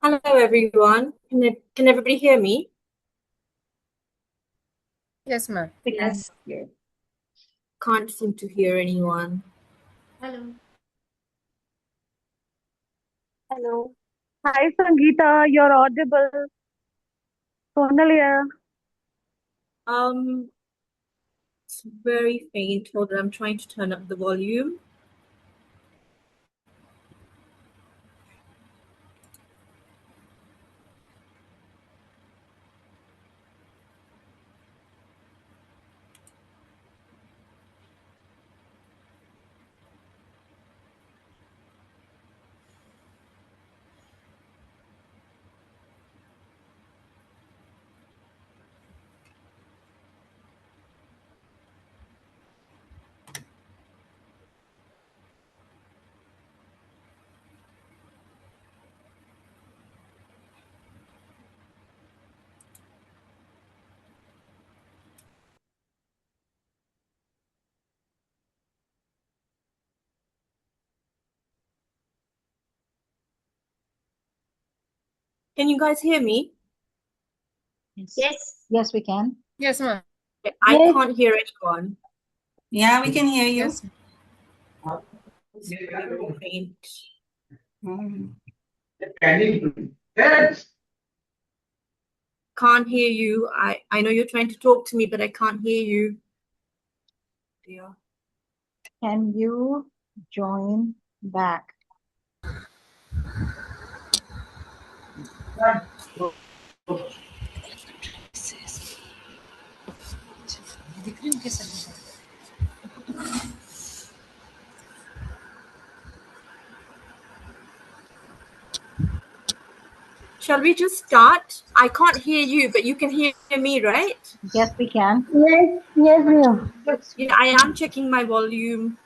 Hello, everyone. Can everybody hear me? Yes, ma'am. Yes. Can't seem to hear anyone. Hello. Hello. Hi, Sangeeta. You're audible. Sonal here. It's very faint. Hold on, I'm trying to turn up the volume. Can you guys hear me? Yes. Yes, we can. Yes, ma'am. I Yes. can't hear anyone. Yeah, we can hear you. Yes. It's very faint. Can't hear you. I know you're trying to talk to me, but I can't hear you. Dear. Can you join back? Shall we just start? I can't hear you, but you can hear me, right? Yes, we can. Yes, ma'am. Yeah, I am checking my volume,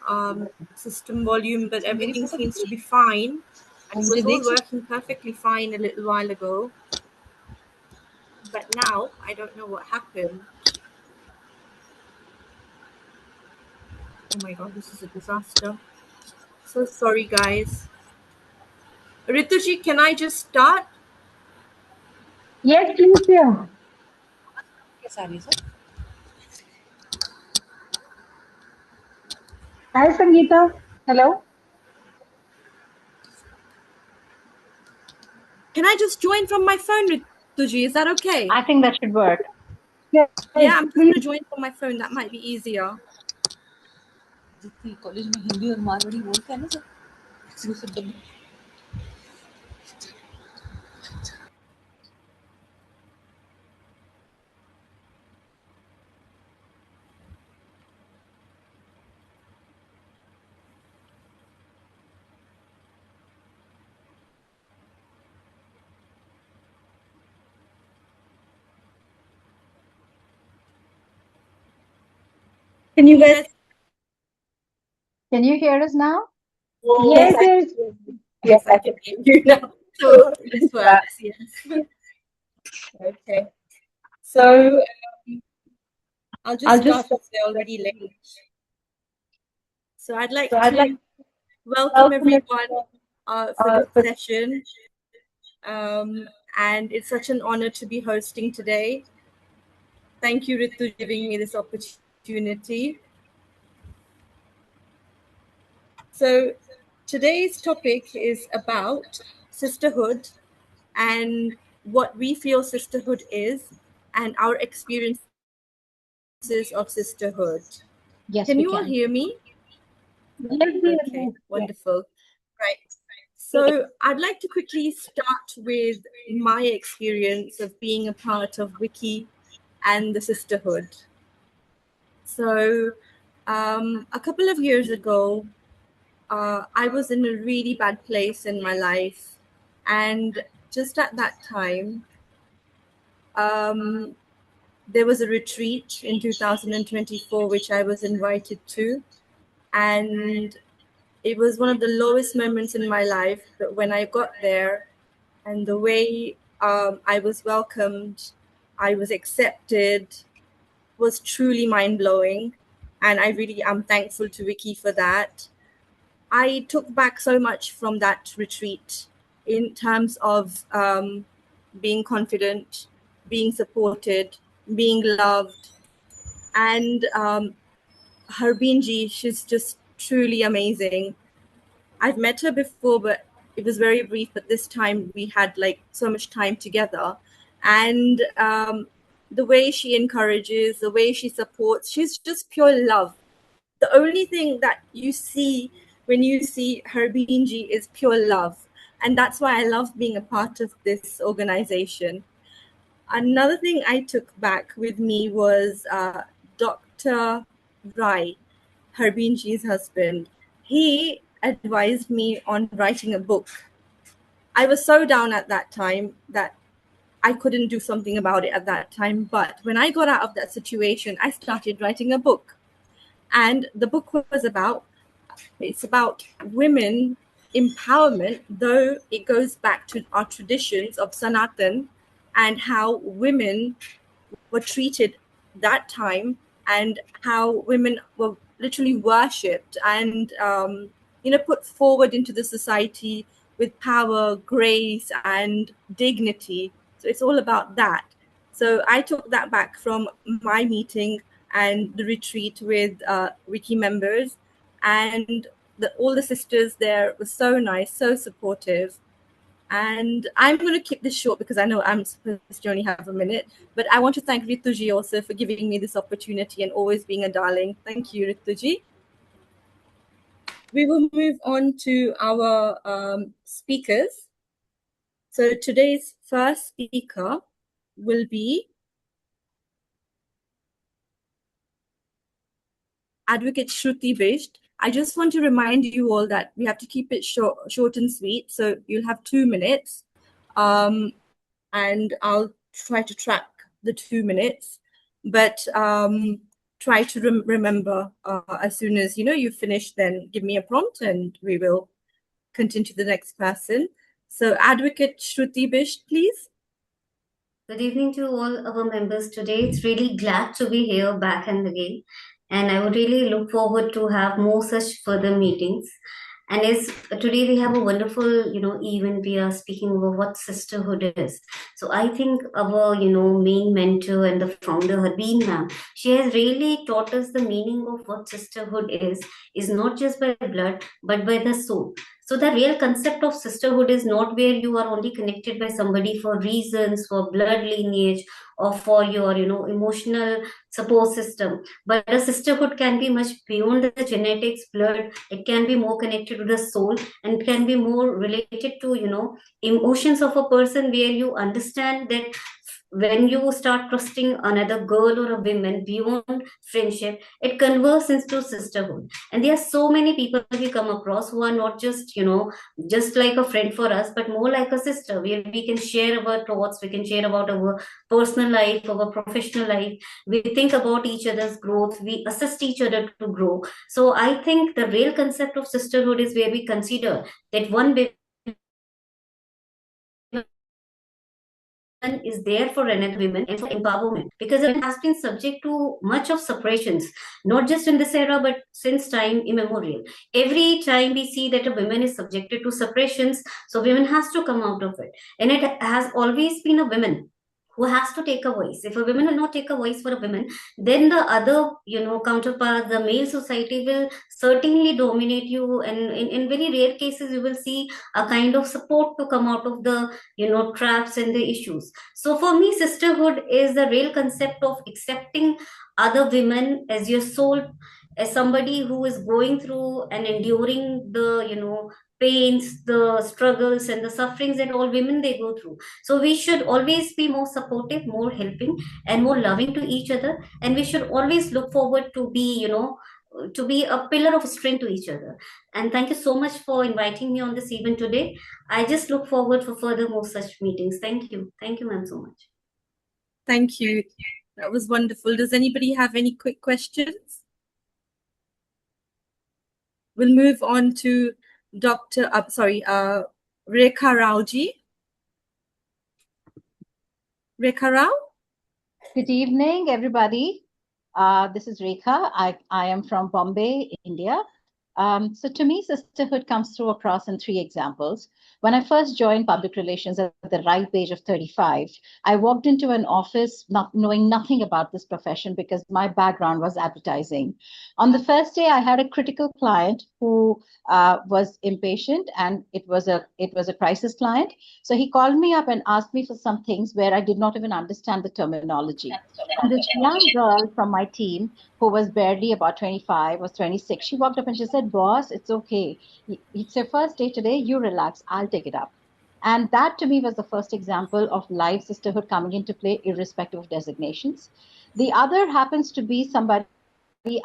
system volume, but everything seems to be fine. And it was all working perfectly fine a little while ago. But now, I don't know what happened. Oh my god, this is a disaster. So sorry, guys. Rituji, can I just start? Yes, please, yeah. Hi, Sangeeta. Hello. Can I just join from my phone, Rituji? Is that okay? I think that should work. Yes, Yeah, I'm just going to please. join from my phone. That might be easier. College में हिंदी और मारवाड़ी बोलते हैं ना sir Can you guys? Can you hear us now? Yes, yes. Yes, I can hear you now. So this works, yes. Okay. So I'll just start as they're already late. So I'd like to welcome everyone for this session. And it's such an honor to be hosting today. Thank you, Ritu, for giving me this opportunity. So today's topic is about sisterhood and what we feel sisterhood is and our experiences of sisterhood. Yes, Can we you all can. hear me? Yes, Okay, wonderful. Right. So I'd like to quickly start with my experience of being a part of Wiki and the Sisterhood. So a couple of years ago, I was in a really bad place in my life. And just at that time, there was a retreat in 2024, which I was invited to. And it was one of the lowest moments in my life. But when I got there and the way I was welcomed, I was accepted, was truly mind-blowing. And I really am thankful to Wiki for that. I took back so much from that retreat. in terms of being confident, being supported, being loved. And Harbinji, she's just truly amazing. I've met her before, but it was very brief. But this time we had like so much time together, and the way she encourages, the way she supports, she's just pure love. The only thing that you see when you see Harbinji is pure love, and that's why I love being a part of this organization. Another thing I took back with me was Dr. Rai, Harbinji's husband. He advised me on writing a book. I was so down at that time that I couldn't do something about it at that time. But when I got out of that situation, I started writing a book. And the book was it's about women empowerment, though it goes back to our traditions of Sanatan and how women were treated that time and how women were literally worshipped and put forward into the society with power, grace, and dignity. So it's all about that. So I took that back from my meeting and the retreat with Wiki members, and all the sisters there were so nice, so supportive. And I'm going to keep this short because I know I'm supposed to only have a minute. But I want to thank Rituji also for giving me this opportunity and always being a darling. Thank you, Rituji. We will move on to our speakers. So today's first speaker will be Advocate Shruti Bisht. I just want to remind you all that we have to keep it short and sweet. So you'll have 2 minutes. And I'll try to track the 2 minutes, but try to remember as soon as you finish, then give me a prompt and we will continue to the next person. So Advocate Shruti Bisht, please. Good evening to all our members today. It's really glad to be here back and again. And I would really look forward to have more such further meetings. And as today we have a wonderful, event, we are speaking about what sisterhood is. So I think our, main mentor and the founder, Harbeen ma'am, she has really taught us the meaning of what sisterhood is not just by blood, but by the soul. So the real concept of sisterhood is not where you are only connected by somebody for reasons, for blood lineage, or for your, emotional support system. But a sisterhood can be much beyond the genetics, blood. It can be more connected to the soul and can be more related to, emotions of a person, where you understand that when you start trusting another girl or a woman beyond friendship, it converts into sisterhood. And there are so many people we come across who are not just like a friend for us, but more like a sister, where we can share our thoughts, we can share about our personal life, our professional life. We think about each other's growth, we assist each other to grow. So I think the real concept of sisterhood is where we consider that one is there for another woman and for empowerment, because it has been subject to much of suppressions, not just in this era but since time immemorial. Every time we see that a woman is subjected to suppressions, so women has to come out of it, and it has always been a woman who has to take a voice. If a woman will not take a voice for a woman, then the other counterpart, the male society, will certainly dominate you, and in very rare cases you will see a kind of support to come out of the traps and the issues. So for me, sisterhood is the real concept of accepting other women as your soul, as somebody who is going through and enduring the pains, the struggles and the sufferings that all women they go through. So we should always be more supportive, more helping and more loving to each other, and we should always look forward to be to be a pillar of strength to each other. And thank you so much for inviting me on this event today. I just look forward for further more such meetings. Thank you ma'am, so much. Thank you, that was wonderful. Does anybody have any quick questions? We'll move on to Rekha Raoji. Rekha Rao. Good evening, everybody. This is Rekha. I am from Bombay, India. So to me, sisterhood comes through across in three examples. When I first joined public relations at the ripe age of 35, I walked into an office not knowing nothing about this profession because my background was advertising. On the first day, I had a critical client who was impatient, and it was a crisis client. So he called me up and asked me for some things where I did not even understand the terminology. And this young girl from my team who was barely about 25 or 26, she walked up and she said, "Boss, it's okay. It's your first day today. You relax. I'll take it up." And that to me was the first example of live sisterhood coming into play, irrespective of designations. The other happens to be somebody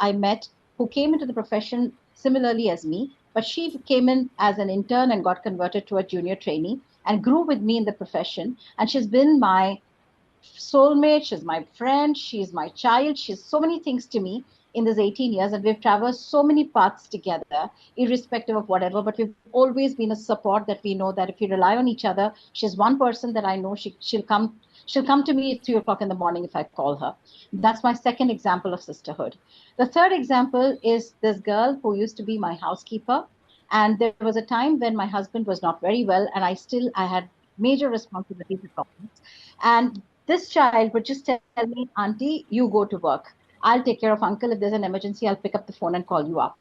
I met who came into the profession similarly as me, but she came in as an intern and got converted to a junior trainee and grew with me in the profession. And she's been my soulmate, she's my friend, she's my child, she's so many things to me in these 18 years, and we've traversed so many paths together, irrespective of whatever. But we've always been a support that we know that if we rely on each other, she's one person that I know she'll come to me at 3 o'clock in the morning if I call her. That's my second example of sisterhood. The third example is this girl who used to be my housekeeper. And there was a time when my husband was not very well, and I had major responsibilities at home. And this child would just tell me, "Auntie, you go to work. I'll take care of uncle. If there's an emergency, I'll pick up the phone and call you up."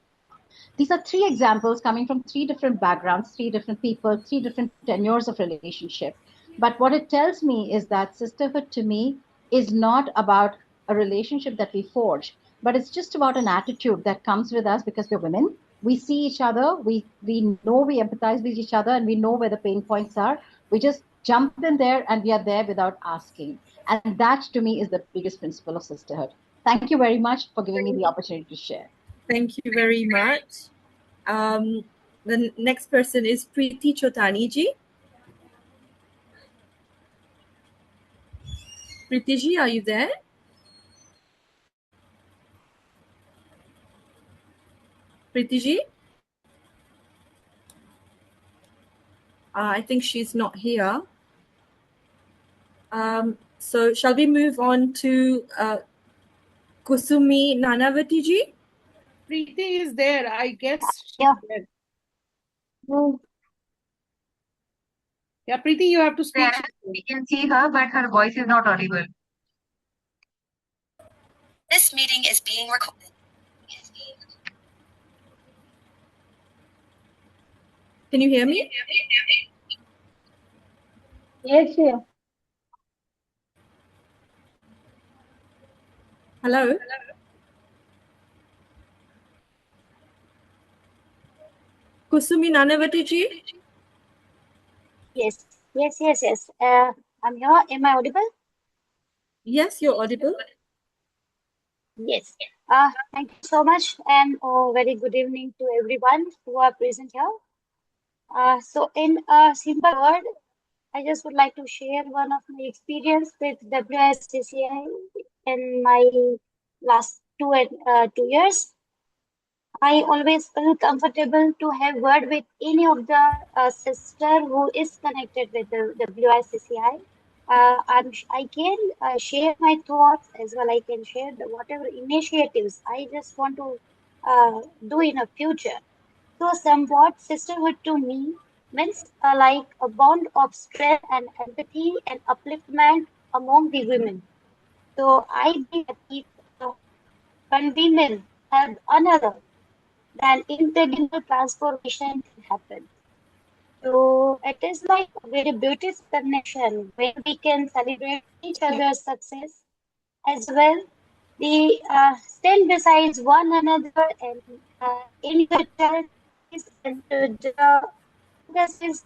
These are three examples coming from three different backgrounds, three different people, three different tenures of relationship. But what it tells me is that sisterhood to me is not about a relationship that we forge, but it's just about an attitude that comes with us because we're women. We see each other, we know we empathize with each other, and we know where the pain points are. We just jump in there and we are there without asking. And that to me is the biggest principle of sisterhood. Thank you very much for giving me the opportunity to share. Thank you very much. The next person is Preeti Chotani ji. Preeti ji, are you there? Preeti ji? I think she's not here. So shall we move on to Kusumi Nanavati ji? Preeti is there. I guess she's Yeah. there. Mm, Yeah, Preeti, you have to speak. There, we can see her, but her voice is not audible. This meeting is being recorded. Can you hear me? Yes, yeah. Hello? Kusumi Nanavati ji? Yes, yes. I'm here. Am I audible? Yes, you're audible. Yes. Thank you so much, and very good evening to everyone who are present here. So in a simple word, I just would like to share one of my experience with WSCCI in my last 2 years. I always feel comfortable to have word with any of the sister who is connected with the WICCI. I can share my thoughts as well. I can share whatever initiatives I just want to do in the future. So somewhat sisterhood to me means like a bond of strength and empathy and upliftment among the women. So I believe that if when women have another, then incredible transformation can happen. So it is like a very beautiful connection where we can celebrate each other's success as well. We stand beside one another and in the challenges and the focus is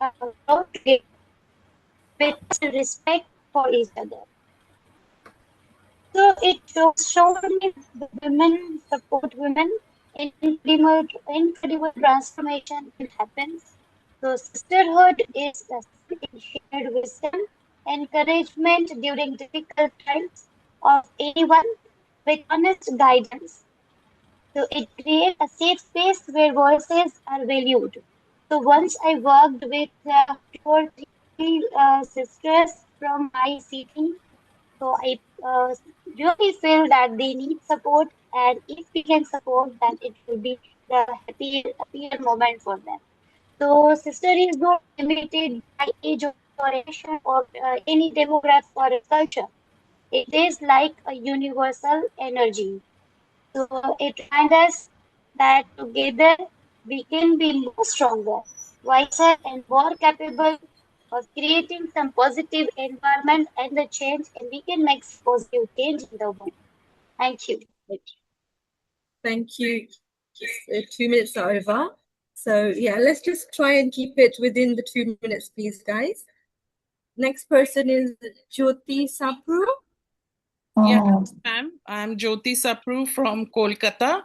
grow together with respect for each other. So it shows me the women support women. Incredible transformation can happen. So sisterhood is a shared wisdom, encouragement during difficult times of anyone with honest guidance. So it creates a safe space where voices are valued. So once I worked with two or three sisters from my city, so I really feel that they need support, and if we can support, then it will be happier moment for them. So sister is not limited by age or generation or any demographic or culture. It is like a universal energy. So it reminds us that together we can be more stronger, wiser, and more capable of creating some positive environment and the change, and we can make some positive change in the world. Thank you. Thank you. 2 minutes are over. So yeah, let's just try and keep it within the 2 minutes, please, guys. Next person is Jyoti Sapru. Yes, ma'am. I'm Jyoti Sapru from Kolkata.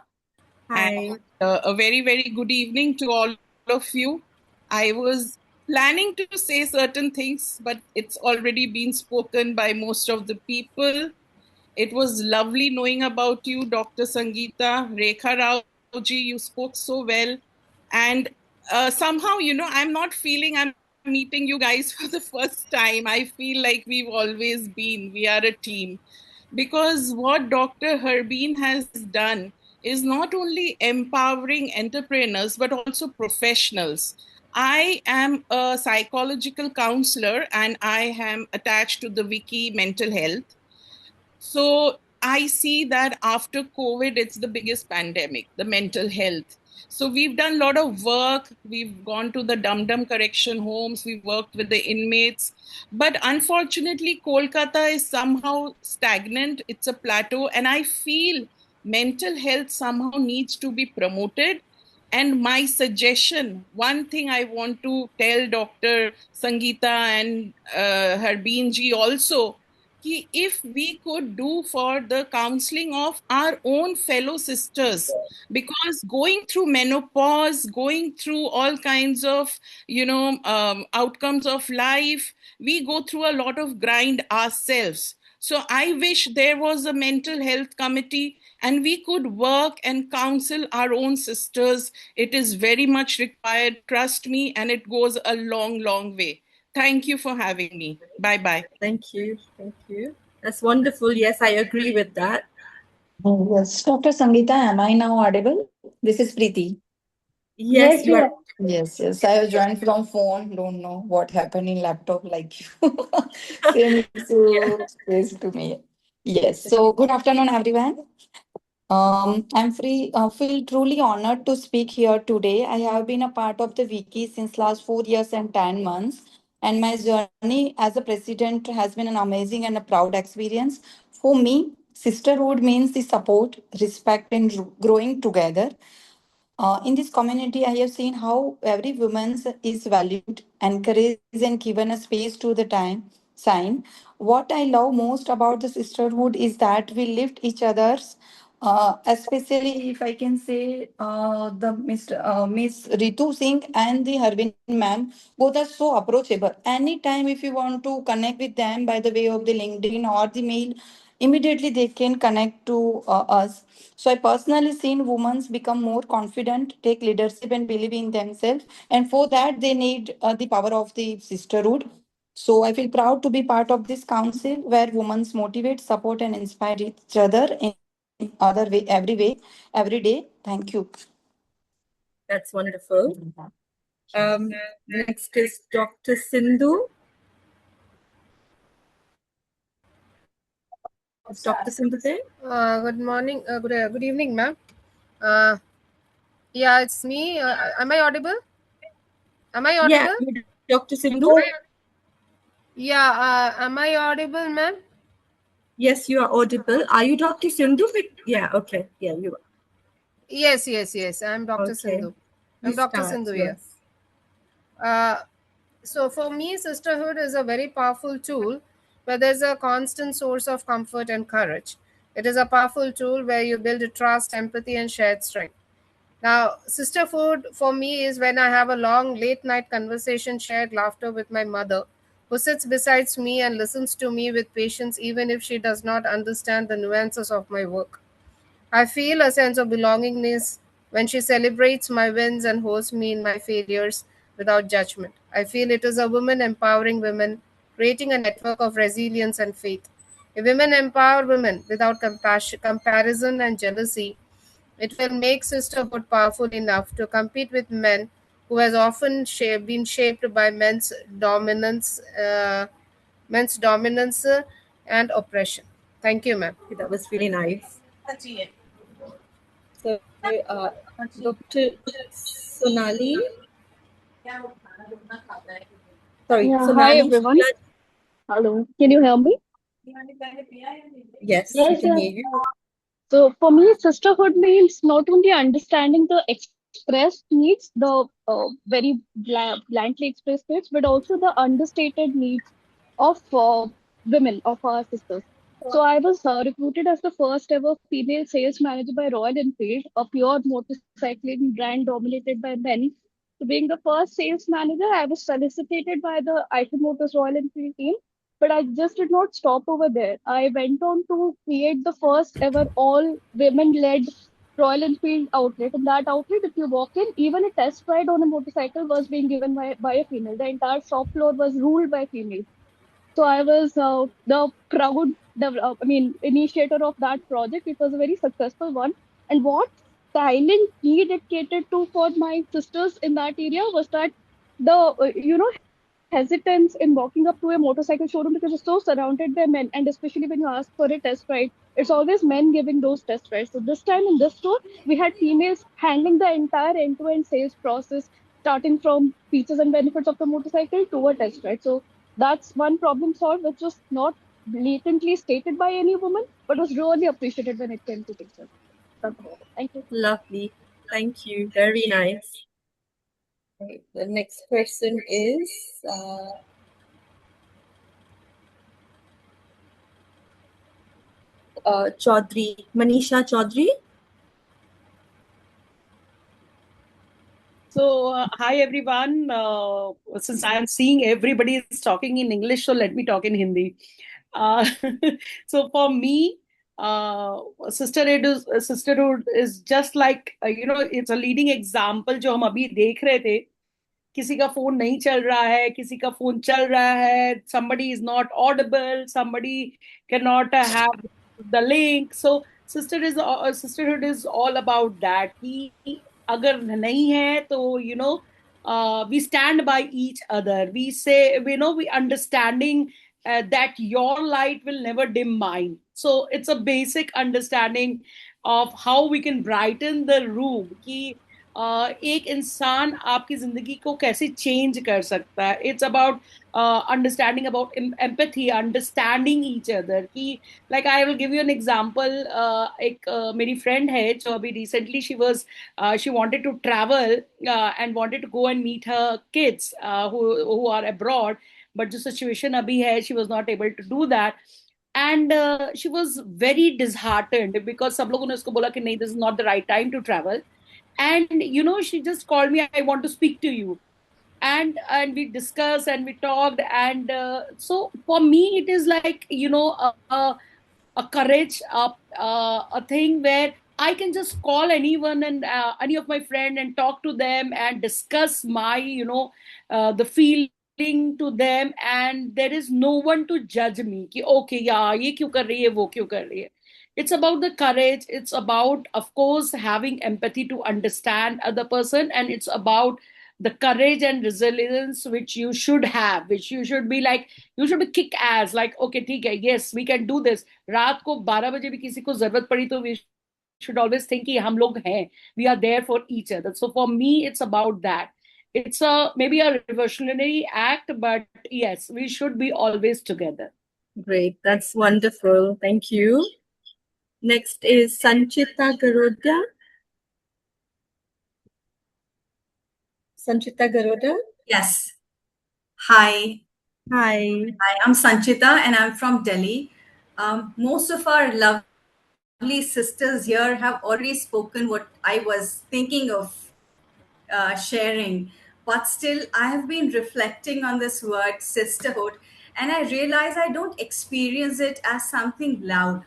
Hi. And a very, very good evening to all of you. I was planning to say certain things, but it's already been spoken by most of the people. It was lovely knowing about you, Dr. Sangeeta, Rekha Rao-ji. You spoke so well. And somehow, I'm not feeling I'm meeting you guys for the first time. I feel like we've always been. We are a team. Because what Dr. Harbeen has done is not only empowering entrepreneurs, but also professionals. I am a psychological counselor and I am attached to the Wiki Mental Health. So I see that after COVID, it's the biggest pandemic, the mental health. So we've done a lot of work. We've gone to the dum-dum correction homes. We've worked with the inmates. But unfortunately, Kolkata is somehow stagnant. It's a plateau. And I feel mental health somehow needs to be promoted. And my suggestion, one thing I want to tell Dr. Sangeeta and Harbeen ji also, if we could do for the counseling of our own fellow sisters, because going through menopause, going through all kinds of outcomes of life, we go through a lot of grind ourselves. So I wish there was a mental health committee and we could work and counsel our own sisters. It is very much required, trust me, and it goes a long, long way. Thank you for having me. Bye-bye. Thank you. Thank you. That's wonderful. Yes, I agree with that. Yes, Dr. Sangeeta, am I now audible? This is Preeti. Yes, you are. Yes. I have joined from phone. Don't know what happened in laptop like you. Same issue faced to me. Yes. So good afternoon, everyone. Feel truly honored to speak here today. I have been a part of the wiki since last 4 years and 10 months, and my journey as a president has been an amazing and a proud experience. For me, sisterhood means the support, respect, and growing together. In this community, I have seen how every woman is valued, encouraged, and given a space to the time sign. What I love most about the sisterhood is that we lift each other's, especially if I can say the Miss Ritu Singh and the Harbin ma'am, both are so approachable. Anytime if you want to connect with them by the way of the LinkedIn or the mail, immediately they can connect to us. So I personally seen women become more confident, take leadership and believe in themselves. And for that, they need the power of the sisterhood. So I feel proud to be part of this council where women motivate, support, and inspire each other in every way, every day. Thank you. That's wonderful. Next is Dr. Sindhu. Is Dr. Sindhu there? Good morning. Good evening, ma'am. Yeah, it's me. Am I audible? Yeah, Dr. Sindhu. Yeah. Am I audible, ma'am? Yes, you are audible. Are you Dr. Sindhu? Yeah. Okay. Yeah, you are. Yes. I'm Dr. Sindhu. I'm Dr. Sindhu. Yes. So for me, sisterhood is a very powerful tool where there's a constant source of comfort and courage. It is a powerful tool where you build a trust, empathy, and shared strength. Now, sisterhood for me is when I have a long late night conversation, shared laughter with my mother, who sits beside me and listens to me with patience, even if she does not understand the nuances of my work. I feel a sense of belongingness when she celebrates my wins and holds me in my failures without judgment. I feel it is a woman empowering women, creating a network of resilience and faith. If women empower women without compassion, comparison, and jealousy, It will make sisterhood powerful enough to compete with men who has often been shaped by men's dominance and oppression. Thank you, ma'am. That was really nice. So, Dr. Sonali. Sorry, Yeah, hi Sonali. everyone. Hello, can you hear me? Yes, we Yes, can yes. hear you. So for me, sisterhood means not only understanding the expressed needs, the very bluntly expressed needs, but also the understated needs of women, of our sisters. So I was recruited as the first ever female sales manager by Royal Enfield, a pure motorcycling brand dominated by men. So being the first sales manager, I was solicited by the IT Motors Royal Enfield team. But I just did not stop over there. I went on to create the first ever all women led Royal Enfield outlet. In that outlet, if you walk in, even a test ride on a motorcycle was being given by a female. The entire shop floor was ruled by females. So I was the proud, initiator of that project. It was a very successful one. And what silent need it catered to for my sisters in that area was that the hesitance in walking up to a motorcycle showroom because it's so surrounded by men, and especially when you ask for a test ride, it's always men giving those test rides. So this time in this store, we had females handling the entire end-to-end sales process, starting from features and benefits of the motorcycle to a test ride. So that's one problem solved, which was not blatantly stated by any woman, but was really appreciated when it came to pictures. Thank you. Lovely. Thank you. Very nice. Okay, the next person is Chaudhry, Manisha Chaudhry. So, hi everyone. Since I am seeing everybody is talking in English, so let me talk in Hindi. Uh, so, for me, sisterhood is just like it's a leading example जो हम अभी देख रहे थे. किसी का phone नहीं चल रहा है, किसी का फोन चल रहा है, somebody is not audible, somebody cannot have the link. So sisterhood is all about that कि अगर नहीं है तो we stand by each other, we say, we understanding that your light will never dim mine. So it's a basic understanding of how we can brighten the room कि एक इंसान आपकी जिंदगी को कैसे चेंज कर सकता है. It's about understanding, about empathy, understanding each other की. Like I will give you an example. एक मेरी फ्रेंड है जो अभी recently she wanted to travel and wanted to go and meet her kids who are abroad, but जो situation अभी है she was not able to do that. And she was very disheartened because सब लोगों ने उसको बोला कि नहीं, this is not the right time to travel. And she just called me, I want to speak to you. And we discussed and we talked. And so for me it is like a courage, a thing where I can just call anyone and any of my friend and talk to them and discuss my the feeling to them, and there is no one to judge me कि okay yeah ये क्यों कर रही है, वो क्यों कर रही है. It's about the courage, it's about, of course, having empathy to understand other person, and it's about the courage and resilience which you should have, which you should be like, you should be kick ass, like okay ठीक है, yes we can do this. रात को 12 बजे भी किसी को जरूरत पड़ी तो we should always think कि हम लोग हैं, we are there for each other. So for me it's about that. It's a maybe a revolutionary act, but yes, we should be always together. Great, that's wonderful. Thank you. Next is Sanchita Garoda. Sanchita Garoda. Yes. Hi. Hi. Hi, I'm Sanchita and I'm from Delhi. Most of our lovely sisters here have already spoken what I was thinking of sharing. But still, I have been reflecting on this word sisterhood, and I realize I don't experience it as something loud.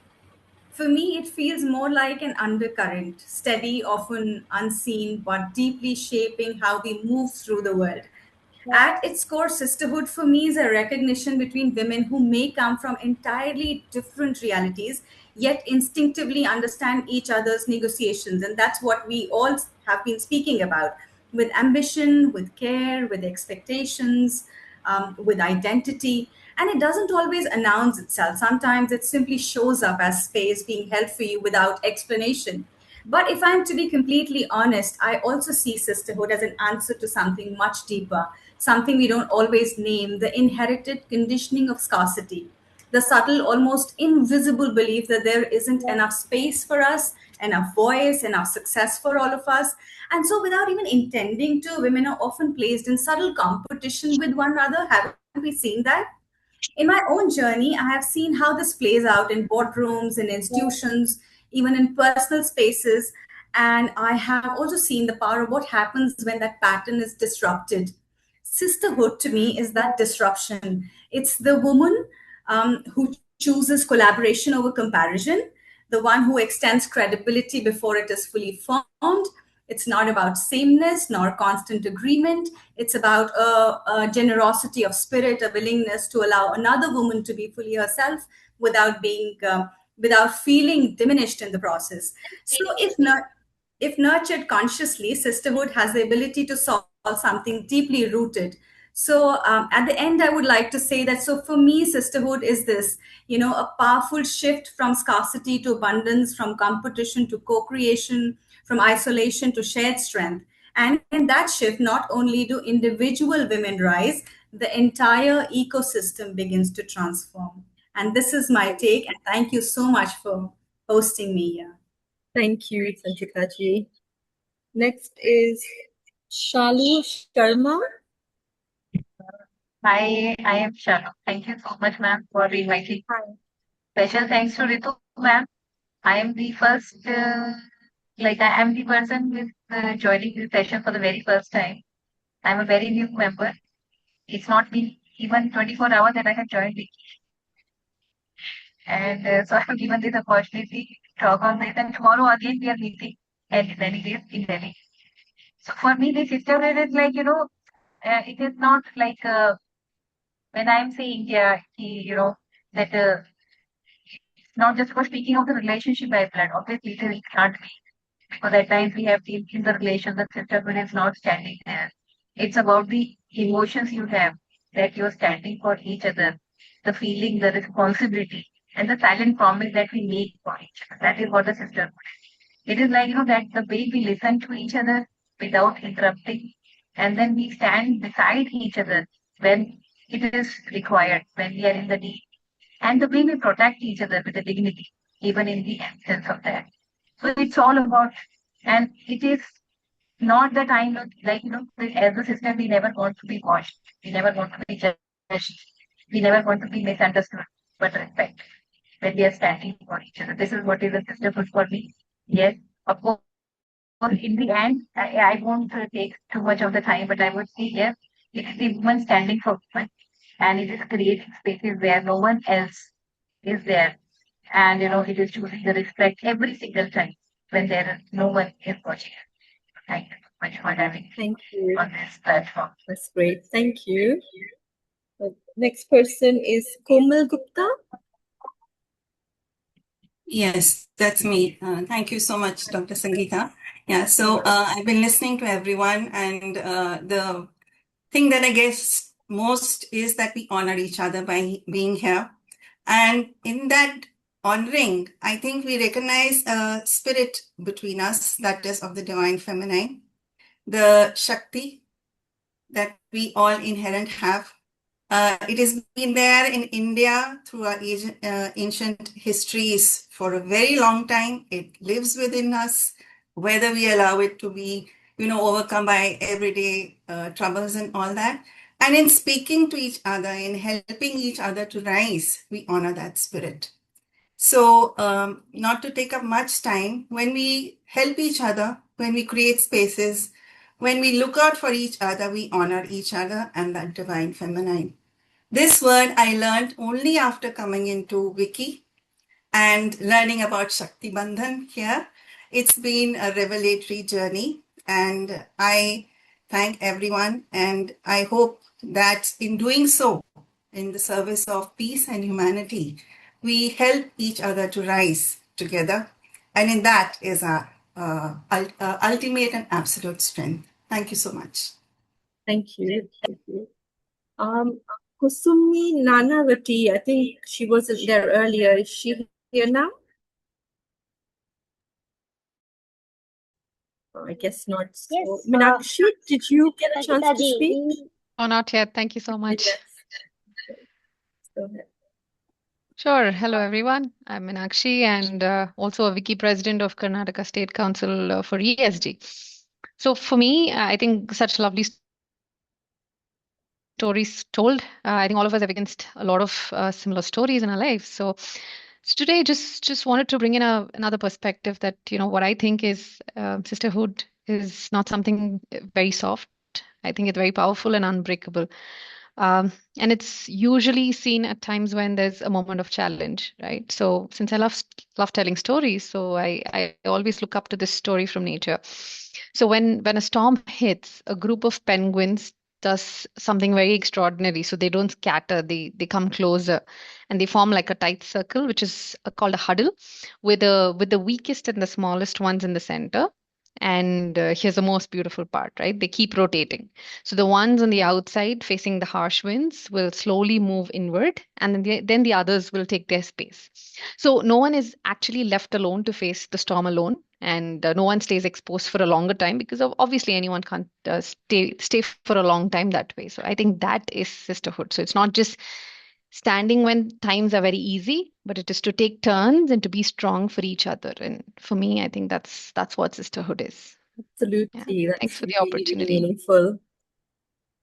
For me, it feels more like an undercurrent, steady, often unseen, but deeply shaping how we move through the world. At its core, sisterhood for me is a recognition between women who may come from entirely different realities, yet instinctively understand each other's negotiations. And that's what we all have been speaking about, with ambition, with care, with expectations, with identity. And it doesn't always announce itself. Sometimes it simply shows up as space being held for you without explanation. But if I'm to be completely honest, I also see sisterhood as an answer to something much deeper, something we don't always name: the inherited conditioning of scarcity, the subtle, almost invisible belief that there isn't enough space for us, enough voice, enough success for all of us. And so, without even intending to, women are often placed in subtle competition with one another. Haven't we seen that? In my own journey, I have seen how this plays out in boardrooms, in institutions, even in personal spaces. And I have also seen the power of what happens when that pattern is disrupted. Sisterhood to me is that disruption. It's the woman who chooses collaboration over comparison, the one who extends credibility before it is fully formed. It's not about sameness nor constant agreement. It's about a generosity of spirit, a willingness to allow another woman to be fully herself without being, without feeling diminished in the process. So, if nurtured consciously, sisterhood has the ability to solve something deeply rooted. So, at the end, I would like to say that, so for me, sisterhood is this, a powerful shift from scarcity to abundance, from competition to co creation, from isolation to shared strength. And in that shift, not only do individual women rise, the entire ecosystem begins to transform. And this is my take. And thank you so much for hosting me here. Thank you, Sanchita ji. Next is Shalu Sharma. Hi, I am Shanu. Thank you so much, ma'am, for inviting. Special thanks to Ritu, ma'am. I am the first, I am the person who is joining this session for the very first time. I'm a very new member. It's not been even 24 hours that I have joined it. And so I'm given this opportunity to talk on this. And tomorrow again we are meeting at many days in Delhi. So for me, this sisterhood is it is not like when I'm saying, that it's not just for speaking of the relationship by blood. Obviously, it can't be. Because at times we have seen in the relation that sisterhood is not standing there. It's about the emotions you have, that you're standing for each other, the feeling, the responsibility, and the silent promise that we make for each other. That is what the sisterhood is. It is that the way we listen to each other without interrupting, and then we stand beside each other when it is required, when we are in the need, and the way we protect each other with the dignity, even in the absence of that. So it's all about, and it is not that I'm not as a system, we never want to be watched, we never want to be judged, we never want to be misunderstood, but respect when we are standing for each other. This is what is a sisterhood for me. Yes, of course, in the end, I won't take too much of the time, but I would say yes, it is the woman standing for women, and it is creating spaces where no one else is there. And it is choosing the respect every single time when there is no one is watching. Thank you so much for having me on this platform. That's great. Thank you. The next person is Komal Gupta. Yes, that's me. Thank you so much, Dr. Sangeeta. Yeah, so I've been listening to everyone, and the thing that I guess most is that we honor each other by being here. And in that honoring, I think we recognize a spirit between us that is of the divine feminine, the Shakti that we all inherent have. It has been there in India through our ancient histories for a very long time. It lives within us, whether we allow it to be, overcome by everyday troubles and all that. And in speaking to each other, in helping each other to rise, we honor that spirit. So, not to take up much time, when we help each other, when we create spaces, when we look out for each other, we honor each other and that divine feminine. This word I learned only after coming into Wiki and learning about Shakti Bandhan here. It's been a revelatory journey, and I thank everyone, and I hope that in doing so, in the service of peace and humanity, we help each other to rise together. And in that is our ultimate and absolute strength. Thank you so much. Thank you. Thank you. Kusumi Nanavati, I think she wasn't there earlier. Is she here now? Oh, I guess not. So, Yes, Meenakshi, did you get a chance Sangeeta to ji, speak? Oh, not yet. Thank you so much. Yes. Go ahead. Sure. Hello, everyone. I'm Meenakshi and also a Wiki president of Karnataka State Council for ESG. So for me, I think such lovely stories told. I think all of us have experienced a lot of similar stories in our lives. So today, just wanted to bring in another perspective that what I think is sisterhood is not something very soft. I think it's very powerful and unbreakable. And it's usually seen at times when there's a moment of challenge, right? So since I love telling stories, so I always look up to this story from nature. So when a storm hits, a group of penguins does something very extraordinary. So they don't scatter, they come closer and they form like a tight circle, which is called a huddle, with the weakest and the smallest ones in the center. And here's the most beautiful part, right? They keep rotating. So the ones on the outside facing the harsh winds will slowly move inward, and then the others will take their space. So no one is actually left alone to face the storm alone, and no one stays exposed for a longer time because obviously anyone can't stay for a long time that way. So I think that is sisterhood. So it's not just standing when times are very easy, but it is to take turns and to be strong for each other. And for me, I think that's what sisterhood is. Absolutely. Yeah. That's Thanks for the really, really opportunity. meaningful.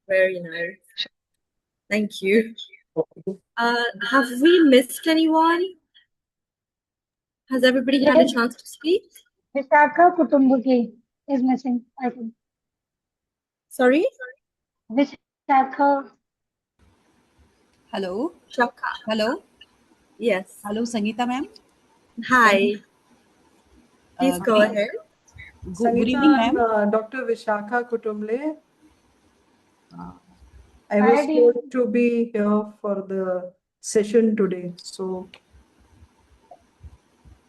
Very nice. Sure. Thank you. Have we missed anyone? Has everybody had a Yes, chance to speak? Vishakha Kutumbuki is missing, I think. Sorry? Vishakha. Hello. Shaka. Hello. Yes. Hello, Sangeeta ma'am. Hi. Please go Good, ahead. good Sangeeta, evening, I'm ma'am. Dr. Vishakha Kutumble. I Hi, was dear. told to be here for the session today. So,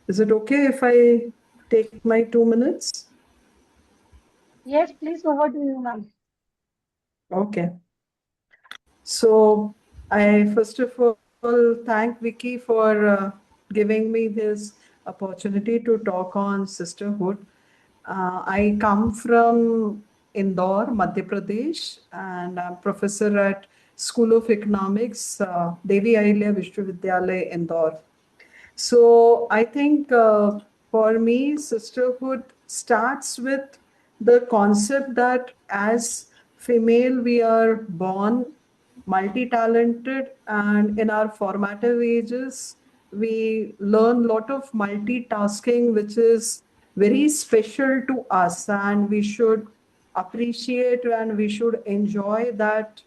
is it okay if I take my 2 minutes? Yes, please, over to you, ma'am. Okay. So, I first of all thank Vicky for giving me this opportunity to talk on sisterhood. I come from Indore, Madhya Pradesh, and I'm professor at School of Economics, Devi Ahilya Vishwavidyalaya, Indore. So I think for me, sisterhood starts with the concept that as female, we are born multi-talented, and in our formative ages, we learn a lot of multitasking, which is very special to us, and we should appreciate and we should enjoy that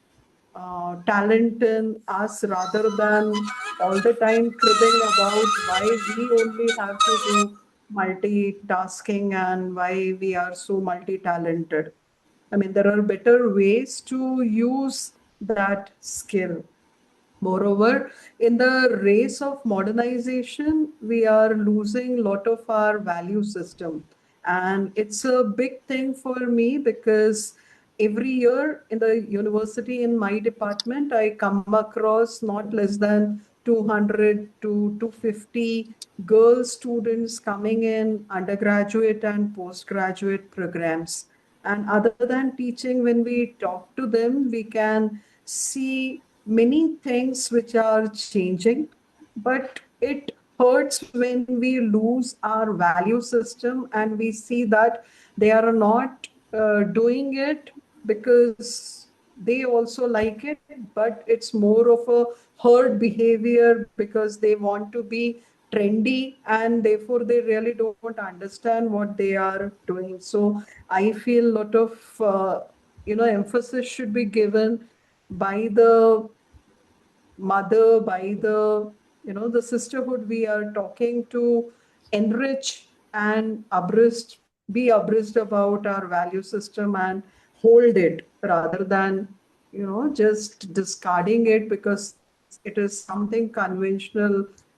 talent in us rather than all the time cribbing about why we only have to do multitasking and why we are so multi-talented. I mean, there are better ways to use that skill. Moreover, in the race of modernization, we are losing a lot of our value system. And it's a big thing for me because every year in the university in my department, I come across not less than 200 to 250 girl students coming in undergraduate and postgraduate programs. And other than teaching, when we talk to them, we can see many things which are changing, but it hurts when we lose our value system and we see that they are not doing it because they also like it, but it's more of a herd behavior because they want to be trendy and therefore they really don't understand what they are doing. So I feel a lot of emphasis should be given by the mother, by the sisterhood we are talking to enrich and be abreast about our value system and hold it rather than just discarding it because it is something conventional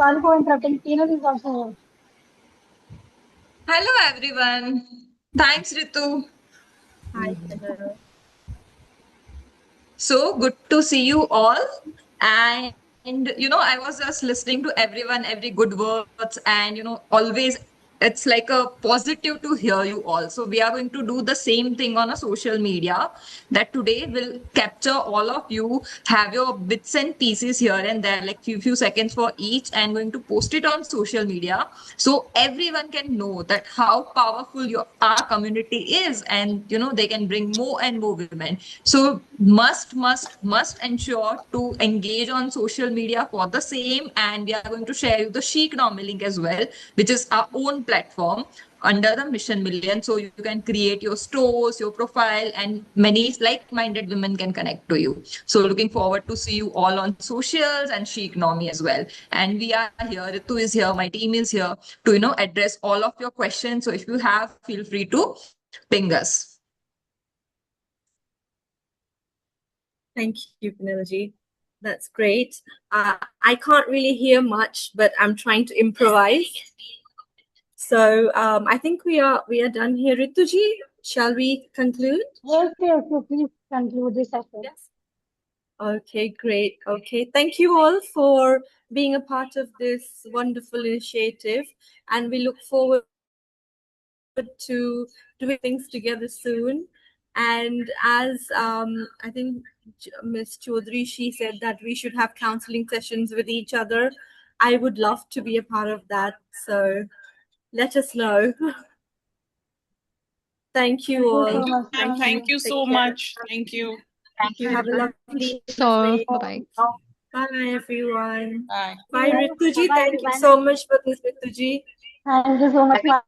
Sorry for interrupting. Tina is also here. Hello, everyone. Thanks, Ritu. Hi, Tina. So good to see you all. And I was just listening to everyone, every good words, and always it's like a positive to hear you all. So we are going to do the same thing on a social media that today will capture all of you, have your bits and pieces here and there, like few seconds for each, and going to post it on social media so everyone can know that how powerful our community is, and they can bring more and more women. So must ensure to engage on social media for the same, and we are going to share you the Chic Normal link as well, which is our own platform under the Mission Million. So you can create your stores, your profile, and many like-minded women can connect to you. So looking forward to see you all on socials and Chic Normie as well. And we are here. Ritu is here. My team is here to address all of your questions. So if you have, feel free to ping us. Thank you, Penelope. That's great. I can't really hear much, but I'm trying to improvise. So I think we are done here. Rituji, shall we conclude? Yes, please conclude this session. Yes. Okay, great. Okay, thank you all for being a part of this wonderful initiative, and we look forward to doing things together soon. And as I think Ms. Chaudhary, she said that we should have counseling sessions with each other. I would love to be a part of that. So let us know. Thank you all. Thank you so much. Thank you. Thank you. Have a lovely So, bye-bye. Bye, everyone. Bye. Bye, Rituji. Bye, Thank you everyone. so much for this, Rituji. Thank you so much, ma'am.